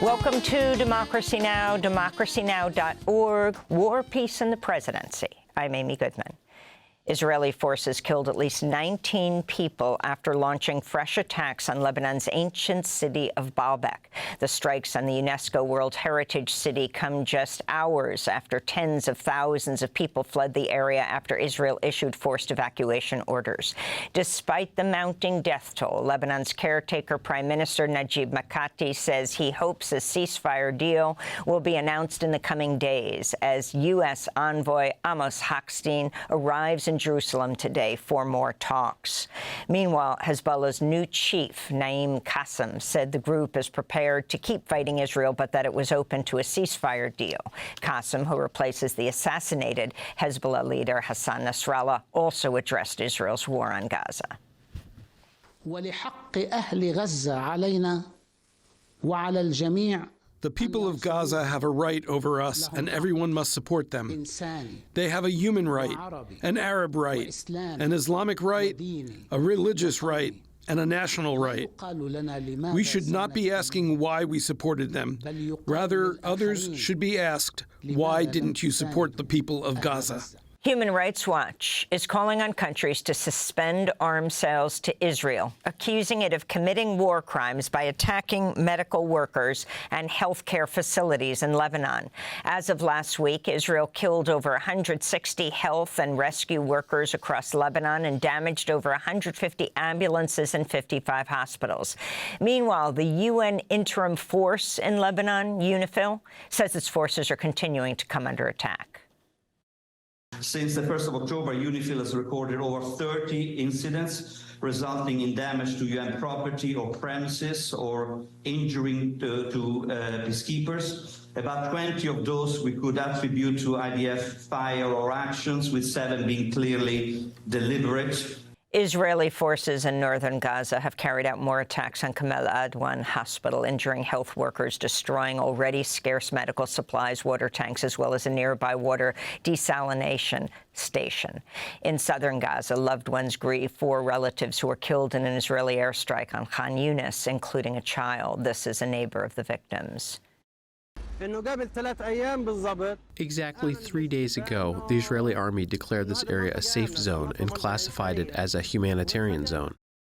Welcome to Democracy Now!, democracynow.org, War, Peace, and the Presidency. I'm Amy Goodman. Israeli forces killed at least 19 people after launching fresh attacks on Lebanon's ancient city of Baalbek. The strikes on the UNESCO World Heritage City come just hours after tens of thousands of people fled the area after Israel issued forced evacuation orders. Despite the mounting death toll, Lebanon's caretaker Prime Minister Najib Mikati says he hopes a ceasefire deal will be announced in the coming days as U.S. envoy Amos Hochstein arrives in Jerusalem today for more talks. Meanwhile, Hezbollah's new chief, Naim Qassem, said the group is prepared to keep fighting Israel, but that it was open to a ceasefire deal. Qassem, who replaces the assassinated Hezbollah leader Hassan Nasrallah, also addressed Israel's war on Gaza. ولحق أهل غزة علينا وعلى الجميع. The people of Gaza have a right over us, and everyone must support them. They have a human right, an Arab right, an Islamic right, a religious right, and a national right. We should not be asking why we supported them. Rather, others should be asked, why didn't you support the people of Gaza? Human Rights Watch is calling on countries to suspend arms sales to Israel, accusing it of committing war crimes by attacking medical workers and healthcare facilities in Lebanon. As of last week, Israel killed over 160 health and rescue workers across Lebanon and damaged over 150 ambulances and 55 hospitals. Meanwhile, the UN interim force in Lebanon, UNIFIL, says its forces are continuing to come under attack. Since the 1st of October, UNIFIL has recorded over 30 incidents resulting in damage to UN property or premises or injuring to peacekeepers. About 20 of those we could attribute to IDF fire or actions, with 7 being clearly deliberate. Israeli forces in northern Gaza have carried out more attacks on Kamal Adwan Hospital, injuring health workers, destroying already scarce medical supplies, water tanks, as well as a nearby water desalination station. In southern Gaza, loved ones grieve 4 relatives who were killed in an Israeli airstrike on Khan Yunis, including a child. This is a neighbor of the victims. Exactly 3 days ago, the Israeli army declared this area a safe zone and classified it as a humanitarian zone.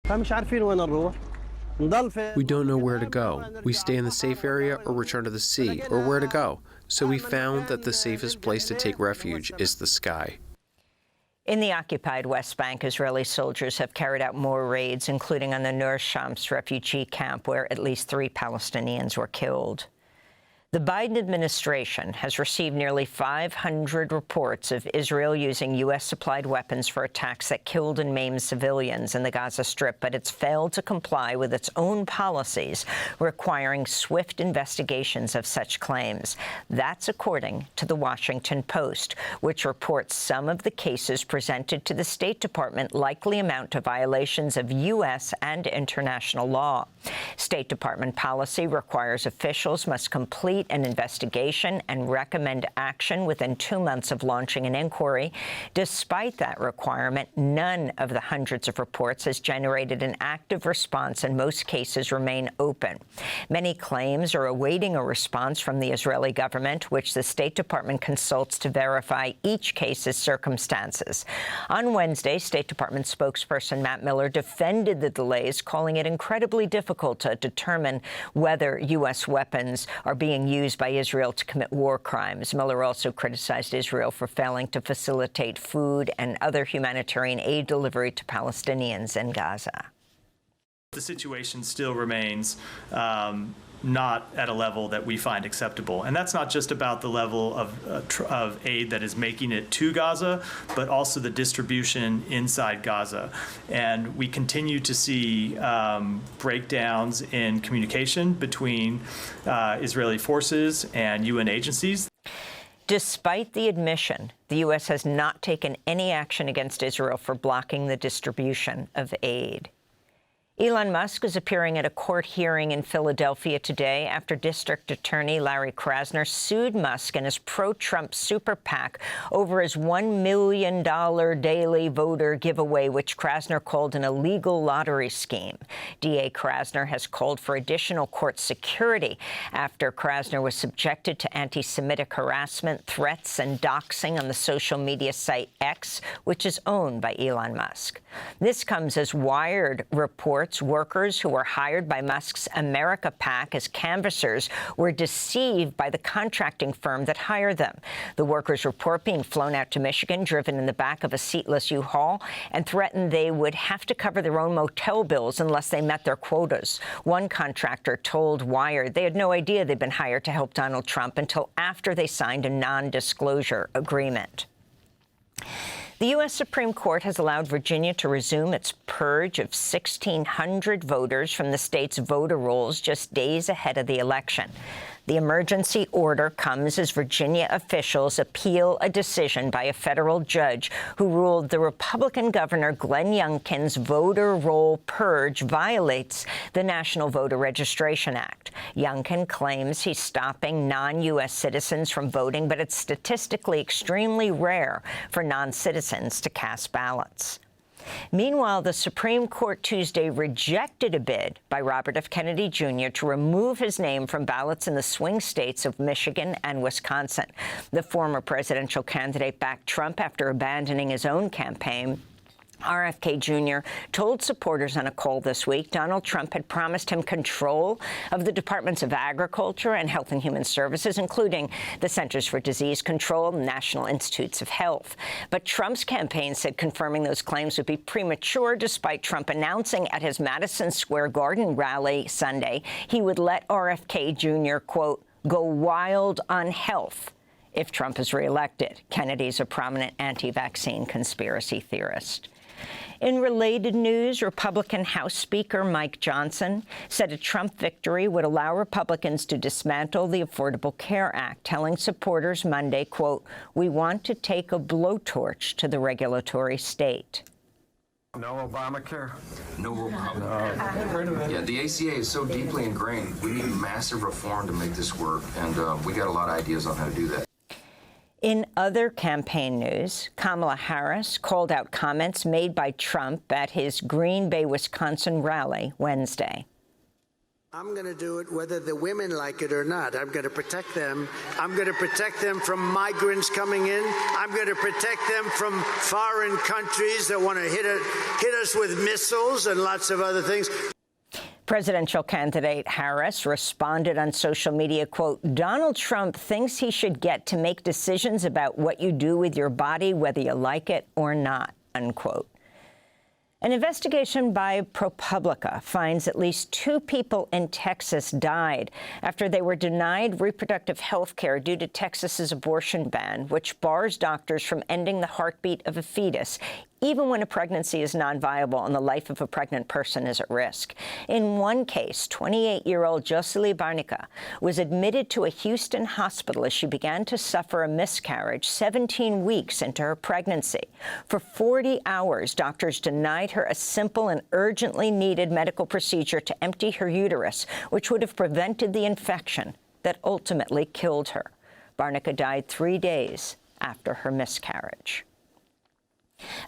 We don't know where to go. We stay in the safe area or return to the sea, or where to go. So we found that the safest place to take refuge is the sky. In the occupied West Bank, Israeli soldiers have carried out more raids, including on the Nur Shams refugee camp, where at least 3 Palestinians were killed. The Biden administration has received nearly 500 reports of Israel using U.S.-supplied weapons for attacks that killed and maimed civilians in the Gaza Strip, but it's failed to comply with its own policies requiring swift investigations of such claims. That's according to the Washington Post, which reports some of the cases presented to the State Department likely amount to violations of U.S. and international law. State Department policy requires officials must complete an investigation and recommend action within 2 months of launching an inquiry. Despite that requirement, none of the hundreds of reports has generated an active response, and most cases remain open. Many claims are awaiting a response from the Israeli government, which the State Department consults to verify each case's circumstances. On Wednesday, State Department spokesperson Matt Miller defended the delays, calling it incredibly difficult to determine whether U.S. weapons are being used by Israel to commit war crimes. Miller also criticized Israel for failing to facilitate food and other humanitarian aid delivery to Palestinians in Gaza. The situation still remains not at a level that we find acceptable. And that's not just about the level of aid that is making it to Gaza, but also the distribution inside Gaza. And we continue to see breakdowns in communication between Israeli forces and UN agencies. Despite the admission, the U.S. has not taken any action against Israel for blocking the distribution of aid. Elon Musk is appearing at a court hearing in Philadelphia today after District Attorney Larry Krasner sued Musk and his pro-Trump super PAC over his $1 million daily voter giveaway, which Krasner called an illegal lottery scheme. DA Krasner has called for additional court security after Krasner was subjected to anti-Semitic harassment, threats, and doxing on the social media site X, which is owned by Elon Musk. This comes as Wired reports workers who were hired by Musk's America PAC as canvassers were deceived by the contracting firm that hired them. The workers report being flown out to Michigan, driven in the back of a seatless U-Haul, and threatened they would have to cover their own motel bills unless they met their quotas. One contractor told Wired they had no idea they'd been hired to help Donald Trump until after they signed a non-disclosure agreement. The U.S. Supreme Court has allowed Virginia to resume its purge of 1,600 voters from the state's voter rolls just days ahead of the election. The emergency order comes as Virginia officials appeal a decision by a federal judge who ruled the Republican Governor Glenn Youngkin's voter roll purge violates the National Voter Registration Act. Youngkin claims he's stopping non-U.S. citizens from voting, but it's statistically extremely rare for non-citizens to cast ballots. Meanwhile, the Supreme Court Tuesday rejected a bid by Robert F. Kennedy Jr. to remove his name from ballots in the swing states of Michigan and Wisconsin. The former presidential candidate backed Trump after abandoning his own campaign. RFK Jr. told supporters on a call this week Donald Trump had promised him control of the Departments of Agriculture and Health and Human Services, including the Centers for Disease Control and National Institutes of Health. But Trump's campaign said confirming those claims would be premature, despite Trump announcing at his Madison Square Garden rally Sunday he would let RFK Jr., quote, go wild on health if Trump is reelected. Kennedy's a prominent anti-vaccine conspiracy theorist. In related news, Republican House Speaker Mike Johnson said a Trump victory would allow Republicans to dismantle the Affordable Care Act, telling supporters Monday, quote, we want to take a blowtorch to the regulatory state. No Obamacare? No Obamacare. Yeah, the ACA is so deeply ingrained. We need massive reform to make this work, and we got a lot of ideas on how to do that. In other campaign news, Kamala Harris called out comments made by Trump at his Green Bay, Wisconsin rally Wednesday. I'm going to do it whether the women like it or not. I'm going to protect them. I'm going to protect them from migrants coming in. I'm going to protect them from foreign countries that want to hit us with missiles and lots of other things. Presidential candidate Harris responded on social media, quote, Donald Trump thinks he should get to make decisions about what you do with your body, whether you like it or not, unquote. An investigation by ProPublica finds at least 2 people in Texas died after they were denied reproductive health care due to Texas's abortion ban, which bars doctors from ending the heartbeat of a fetus, even when a pregnancy is non-viable and the life of a pregnant person is at risk. In one case, 28-year-old Jocelyn Barnica was admitted to a Houston hospital as she began to suffer a miscarriage 17 weeks into her pregnancy. For 40 hours, doctors denied her a simple and urgently needed medical procedure to empty her uterus, which would have prevented the infection that ultimately killed her. Barnica died 3 days after her miscarriage.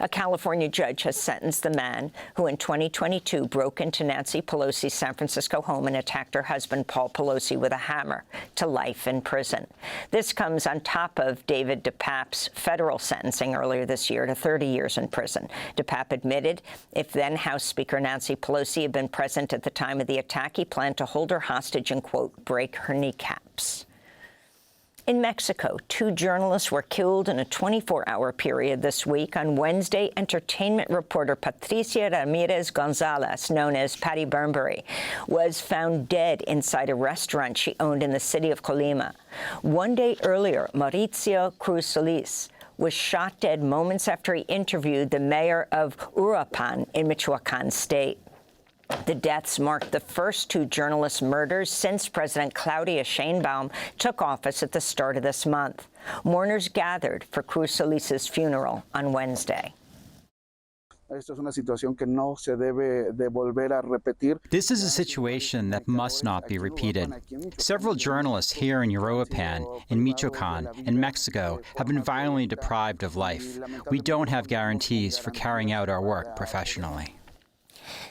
A California judge has sentenced the man who in 2022 broke into Nancy Pelosi's San Francisco home and attacked her husband, Paul Pelosi, with a hammer to life in prison. This comes on top of David DePape's federal sentencing earlier this year to 30 years in prison. DePape admitted if then House Speaker Nancy Pelosi had been present at the time of the attack, he planned to hold her hostage and, quote, break her kneecaps. In Mexico, 2 journalists were killed in a 24-hour period this week. On Wednesday, entertainment reporter Patricia Ramirez Gonzalez, known as Patty Burnbury, was found dead inside a restaurant she owned in the city of Colima. 1 day earlier, Mauricio Cruz Solis was shot dead moments after he interviewed the mayor of Uruapan in Michoacan State. The deaths marked the first 2 journalist murders since President Claudia Sheinbaum took office at the start of this month. Mourners gathered for Cruz Solis's funeral on Wednesday. This is a situation that must not be repeated. Several journalists here in Uruapan, in Michoacan, and Mexico have been violently deprived of life. We don't have guarantees for carrying out our work professionally.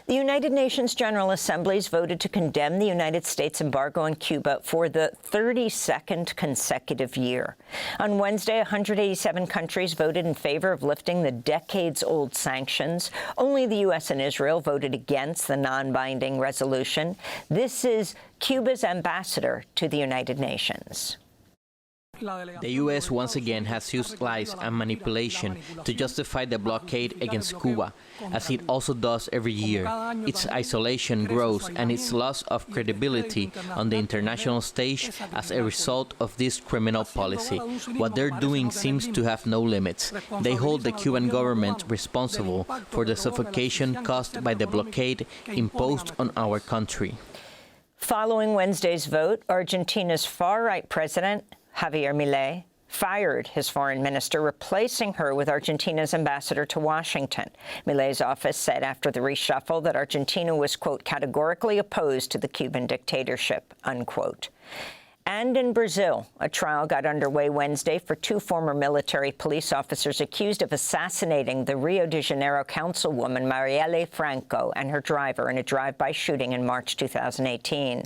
The United Nations General Assembly voted to condemn the United States embargo on Cuba for the 32nd consecutive year. On Wednesday, 187 countries voted in favor of lifting the decades-old sanctions. Only the U.S. and Israel voted against the non-binding resolution. This is Cuba's ambassador to the United Nations. The U.S. once again has used lies and manipulation to justify the blockade against Cuba, as it also does every year. Its isolation grows and its loss of credibility on the international stage as a result of this criminal policy. What they're doing seems to have no limits. They hold the Cuban government responsible for the suffocation caused by the blockade imposed on our country. Following Wednesday's vote, Argentina's far-right president, Javier Milei, fired his foreign minister, replacing her with Argentina's ambassador to Washington. Milei's office said after the reshuffle that Argentina was, quote, categorically opposed to the Cuban dictatorship, unquote. And in Brazil, a trial got underway Wednesday for two former military police officers accused of assassinating the Rio de Janeiro councilwoman Marielle Franco and her driver in a drive-by shooting in March 2018.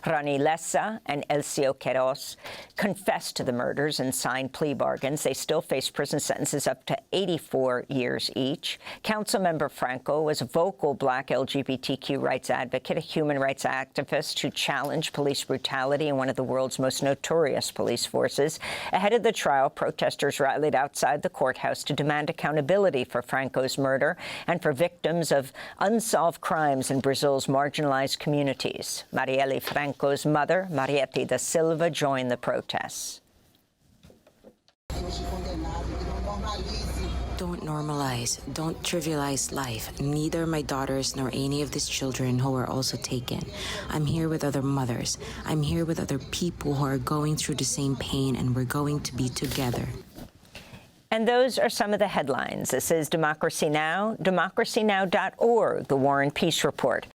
Rani Lessa and Elcio Queiroz confessed to the murders and signed plea bargains. They still face prison sentences up to 84 years each. Councilmember Franco was a vocal Black LGBTQ rights advocate, a human rights activist who challenged police brutality in one of the world's most notorious police forces. Ahead of the trial, protesters rallied outside the courthouse to demand accountability for Franco's murder and for victims of unsolved crimes in Brazil's marginalized communities. Marielle Franco's mother, Mariette da Silva, joined the protests. Don't normalize, don't trivialize life, neither my daughters nor any of these children who were also taken. I'm here with other mothers. I'm here with other people who are going through the same pain, and we're going to be together. And those are some of the headlines. This is Democracy Now!, democracynow.org, the War and Peace Report.